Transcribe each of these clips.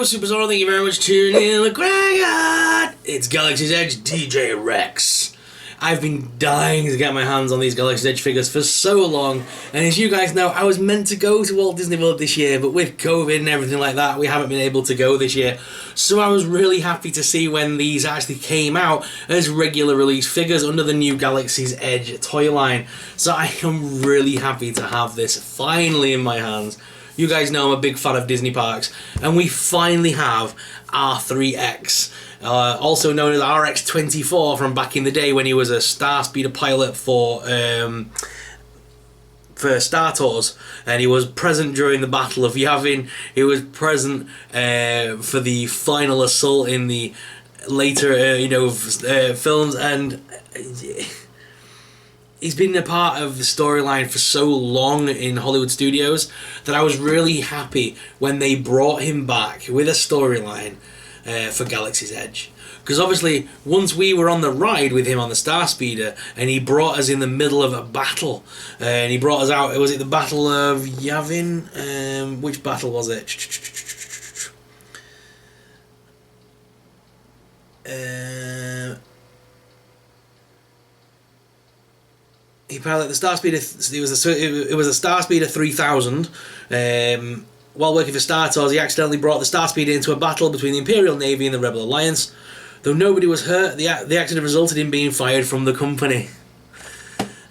Yo, Superstar, thank you very much for tuning in. Look what I got! It's Galaxy's Edge DJ Rex. I've been dying to get my hands on these Galaxy's Edge figures for so long, and as you guys know, I was meant to go to Walt Disney World this year, but with COVID and everything like that, we haven't been able to go this year. So I was really happy to see when these actually came out as regular release figures under the new Galaxy's Edge toy line. So I am really happy to have this finally in my hands. You guys know I'm a big fan of Disney parks, and we finally have R-3X, also known as RX-24 from back in the day when he was a Star Speeder pilot for Star Tours, and he was present during the Battle of Yavin. He was present for the final assault in the later films, and he's been a part of the storyline for so long in Hollywood studios that I was really happy when they brought him back with a storyline for Galaxy's Edge. Because obviously, once we were on the ride with him on the Star Speeder, and he brought us in the middle of a battle, and he brought us out, was it the Battle of Yavin? Which battle was it? He piloted the Star Speeder. It was a Star Speeder 3000. While working for Star Tours, he accidentally brought the Star Speeder into a battle between the Imperial Navy and the Rebel Alliance. Though nobody was hurt, the accident resulted in being fired from the company.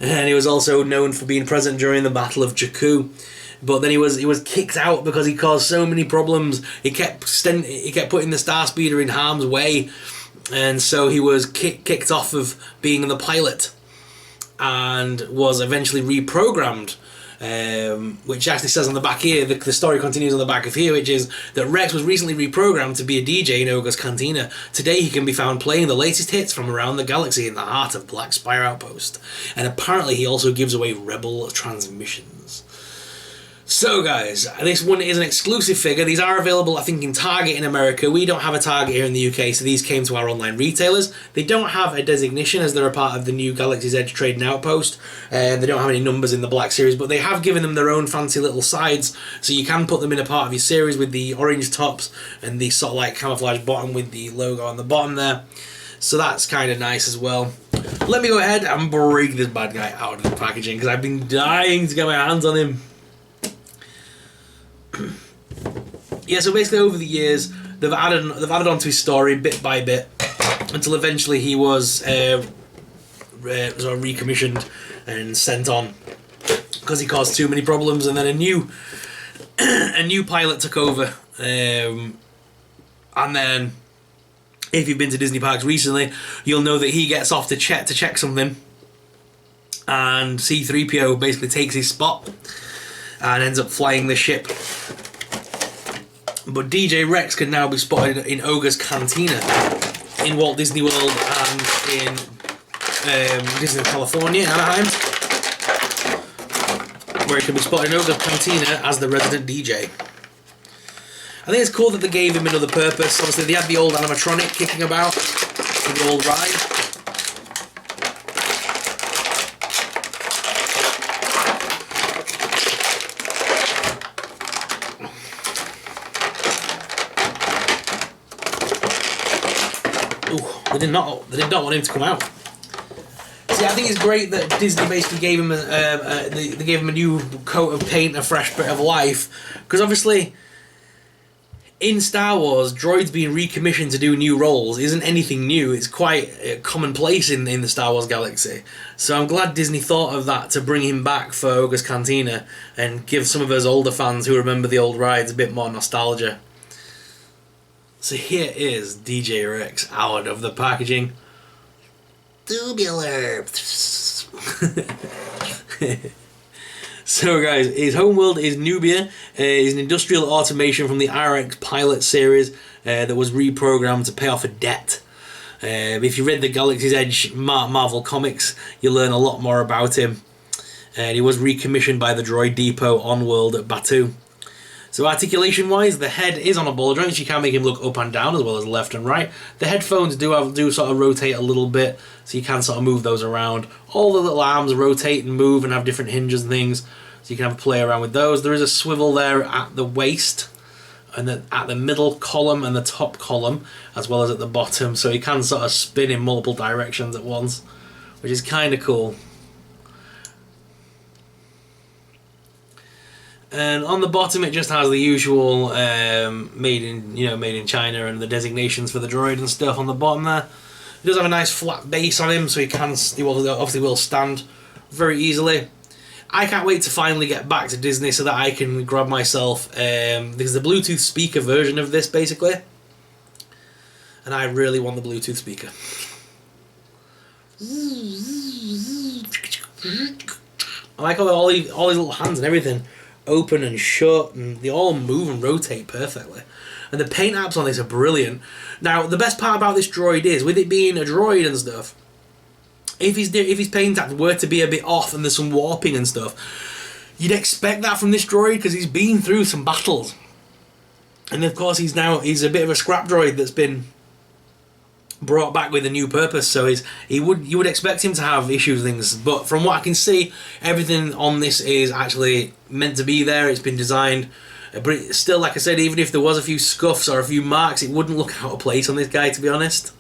And he was also known for being present during the Battle of Jakku. But then he was kicked out because he caused so many problems. He kept putting the Star Speeder in harm's way, and so he was kicked off of being the pilot, and was eventually reprogrammed, which actually says on the back here, the story continues on the back of here, which is that Rex was recently reprogrammed to be a DJ in Oga's Cantina. Today he can be found playing the latest hits from around the galaxy in the heart of Black Spire Outpost. And apparently he also gives away Rebel transmissions. So guys, this one is an exclusive figure. These are available, I think, in Target in America. We don't have a Target here in the UK, so these came to our online retailers. They don't have a designation as they're a part of the new Galaxy's Edge Trading Outpost. They don't have any numbers in the Black Series, but they have given them their own fancy little sides, so you can put them in a part of your series with the orange tops and the sort of like camouflage bottom with the logo on the bottom there. So that's kind of nice as well. Let me go ahead and break this bad guy out of the packaging, because I've been dying to get my hands on him. Yeah, so basically over the years they've added onto his story bit by bit until eventually he was sort of recommissioned and sent on because he caused too many problems, and then a new pilot took over, and then if you've been to Disney parks recently, you'll know that he gets off to check something, and C-3PO basically takes his spot and ends up flying the ship. But DJ Rex can now be spotted in Oga's Cantina in Walt Disney World and in Disney California, Anaheim, where he can be spotted in Oga's Cantina as the resident DJ. I think it's cool that they gave him another purpose. Obviously, they had the old animatronic kicking about in the old ride. They did not want him to come out. See, I think it's great that Disney basically gave him they gave him a new coat of paint, a fresh bit of life, because obviously in Star Wars, droids being recommissioned to do new roles isn't anything new. It's quite commonplace in the Star Wars galaxy. So I'm glad Disney thought of that to bring him back for Oga's Cantina and give some of us older fans who remember the old rides a bit more nostalgia. So here is DJ Rex out of the packaging. Tubular. So guys, his homeworld is Nubia. He's an industrial automation from the R-3X pilot series that was reprogrammed to pay off a debt. If you read the Galaxy's Edge Marvel comics, you'll learn a lot more about him. And he was recommissioned by the Droid Depot on world at Batuu. So articulation wise, the head is on a ball joint, so you can make him look up and down as well as left and right. The headphones do sort of rotate a little bit, so you can sort of move those around. All the little arms rotate and move and have different hinges and things, so you can have a play around with those. There is a swivel there at the waist and at the middle column and the top column, as well as at the bottom, so he can sort of spin in multiple directions at once, which is kind of cool. And on the bottom, it just has the usual made in China and the designations for the droid and stuff on the bottom there. He does have a nice flat base on him, so he obviously will stand very easily. I can't wait to finally get back to Disney so that I can grab myself there's the Bluetooth speaker version of this basically, and I really want the Bluetooth speaker. I like how all these little hands and everything open and shut, and they all move and rotate perfectly. And the paint apps on this are brilliant. Now, the best part about this droid is, with it being a droid and stuff, if his paint apps were to be a bit off and there's some warping and stuff, you'd expect that from this droid because he's been through some battles. And of course, he's a bit of a scrap droid that's been brought back with a new purpose, so you would expect him to have issues and things, but from what I can see, everything on this is actually meant to be there. It's been designed, but still, like I said, even if there was a few scuffs or a few marks, it wouldn't look out of place on this guy, to be honest.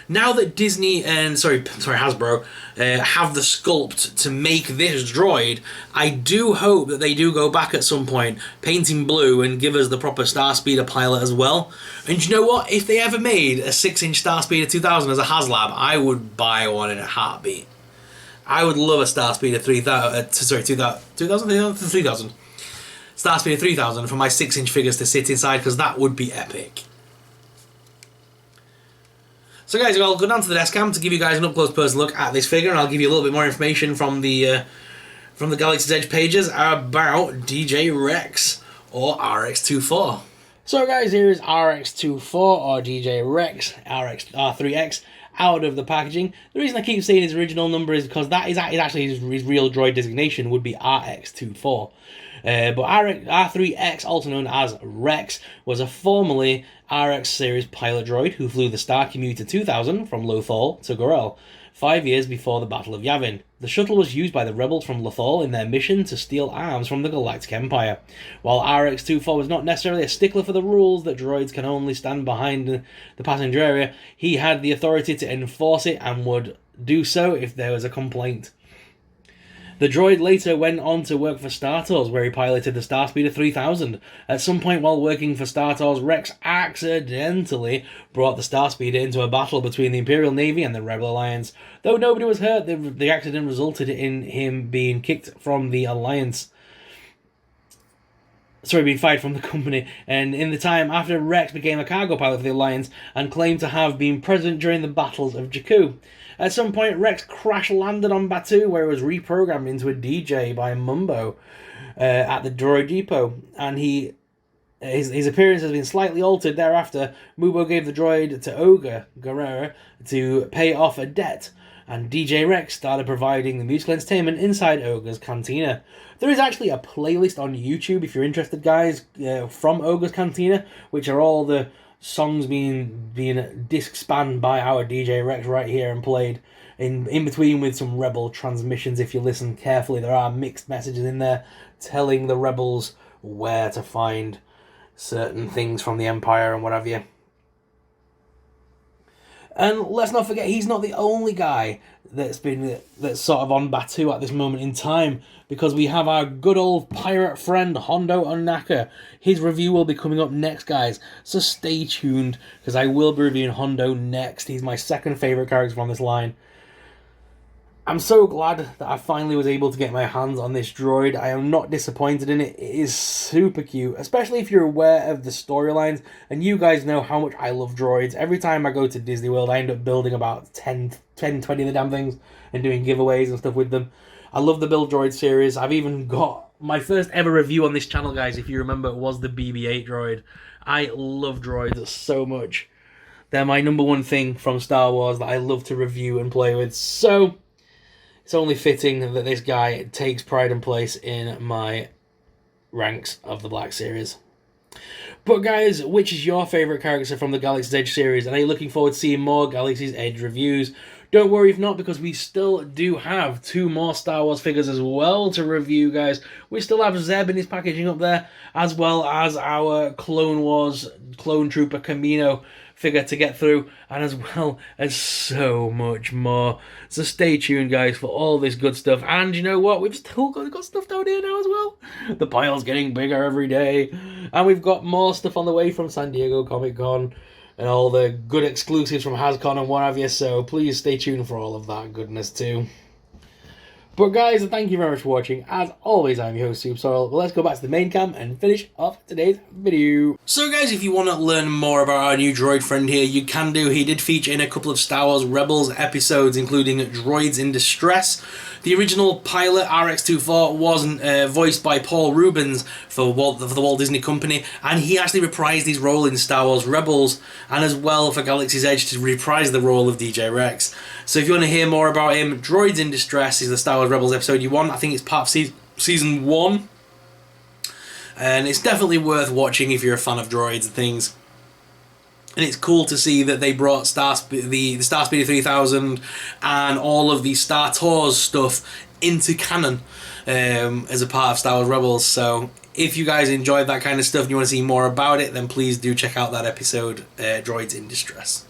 Now that Disney and Hasbro have the sculpt to make this droid, I do hope that they do go back at some point, paint him blue and give us the proper Starspeeder pilot as well. And you know what? If they ever made a 6-inch Starspeeder 2000 as a HasLab, I would buy one in a heartbeat. I would love a Starspeeder 3000. Starspeeder 3000 for my 6-inch figures to sit inside, because that would be epic. So guys, I'll go down to the desk cam to give you guys an up-close personal look at this figure, and I'll give you a little bit more information from the Galaxy's Edge pages about DJ Rex, or RX-24. So guys, here is RX-24, or DJ Rex, R-3X, out of the packaging. The reason I keep saying his original number is because that is actually his real droid designation would be RX-24. But R-3X, also known as Rex, was a formerly RX series pilot droid who flew the Star Commuter 2000 from Lothal to Gorel 5 years before the Battle of Yavin. The shuttle was used by the rebels from Lothal in their mission to steal arms from the Galactic Empire. While RX-24 was not necessarily a stickler for the rules that droids can only stand behind the passenger area, he had the authority to enforce it and would do so if there was a complaint. The droid later went on to work for Star Tours, where he piloted the Starspeeder 3000. At some point while working for Star Tours, Rex accidentally brought the Starspeeder into a battle between the Imperial Navy and the Rebel Alliance. Though nobody was hurt, the accident resulted in him being kicked from the Alliance. Being fired from the company, and in the time after, Rex became a cargo pilot for the Alliance and claimed to have been present during the battles of Jakku. At some point, Rex crash-landed on Batuu, where he was reprogrammed into a DJ by Mumbo at the Droid Depot, and his appearance has been slightly altered thereafter. Mumbo gave the droid to Ogre Guerrera to pay off a debt, and DJ Rex started providing the musical entertainment inside Ogre's Cantina. There is actually a playlist on YouTube, if you're interested, guys, from Ogre's Cantina, which are all the songs being disc spanned by our DJ Rex right here and played in between with some rebel transmissions. If you listen carefully, there are mixed messages in there telling the rebels where to find certain things from the Empire and what have you. And let's not forget, he's not the only guy that's sort of on Batuu at this moment in time, because we have our good old pirate friend Hondo Ohnaka. His review will be coming up next, guys, so stay tuned, because I will be reviewing Hondo next. He's my second favourite character from this line. I'm so glad that I finally was able to get my hands on this droid. I am not disappointed in it. It is super cute, especially if you're aware of the storylines, and you guys know how much I love droids. Every time I go to Disney World, I end up building about 10, 20 of the damn things and doing giveaways and stuff with them. I love the Build Droid series. I've even got my first ever review on this channel, guys, if you remember, was the BB-8 droid. I love droids so much. They're my number one thing from Star Wars that I love to review and play with. So it's only fitting that this guy takes pride and place in my ranks of the Black Series. But guys, which is your favourite character from the Galaxy's Edge series? And are you looking forward to seeing more Galaxy's Edge reviews? Don't worry if not, because we still do have 2 more Star Wars figures as well to review, guys. We still have Zeb in his packaging up there, as well as our Clone Wars Clone Trooper Camino figure to get through, and as well as so much more. So stay tuned, guys, for all this good stuff. And you know what? We've still got stuff down here now as well. The pile's getting bigger every day, and we've got more stuff on the way from San Diego Comic-Con and all the good exclusives from HasCon and what have you, so please stay tuned for all of that goodness too. But guys, thank you very much for watching. As always, I'm your host, Soup Sorrel. But let's go back to the main cam and finish off today's video. So guys, if you want to learn more about our new droid friend here, you can do. He did feature in a couple of Star Wars Rebels episodes, including Droids in Distress. The original pilot, RX-24, was voiced by Paul Rubens for the Walt Disney Company, and he actually reprised his role in Star Wars Rebels, and as well for Galaxy's Edge to reprise the role of DJ Rex. So if you want to hear more about him, Droids in Distress is the Star Wars Rebels episode you want. I think it's part of season 1. And it's definitely worth watching if you're a fan of droids and things. And it's cool to see that they brought the Starspeeder 3000 and all of the Star Tours stuff into canon as a part of Star Wars Rebels. So if you guys enjoyed that kind of stuff and you want to see more about it, then please do check out that episode, Droids in Distress.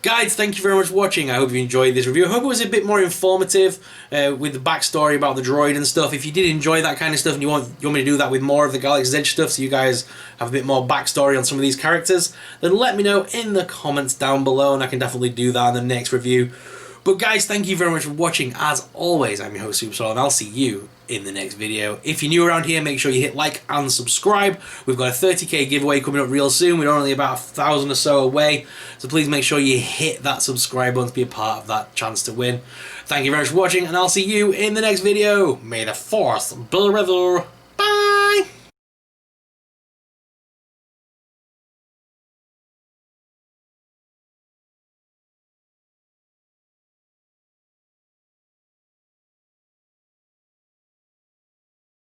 Guys, thank you very much for watching. I hope you enjoyed this review. I hope it was a bit more informative with the backstory about the droid and stuff. If you did enjoy that kind of stuff and you want me to do that with more of the Galaxy's Edge stuff so you guys have a bit more backstory on some of these characters, then let me know in the comments down below and I can definitely do that in the next review. But guys, thank you very much for watching. As always, I'm your host, Superstar, and I'll see you in the next video. If you're new around here, make sure you hit like and subscribe. We've got a 30k giveaway coming up real soon. We're only about 1,000 or so away, so please make sure you hit that subscribe button to be a part of that chance to win. Thank you very much for watching, and I'll see you in the next video. May the Force be with you.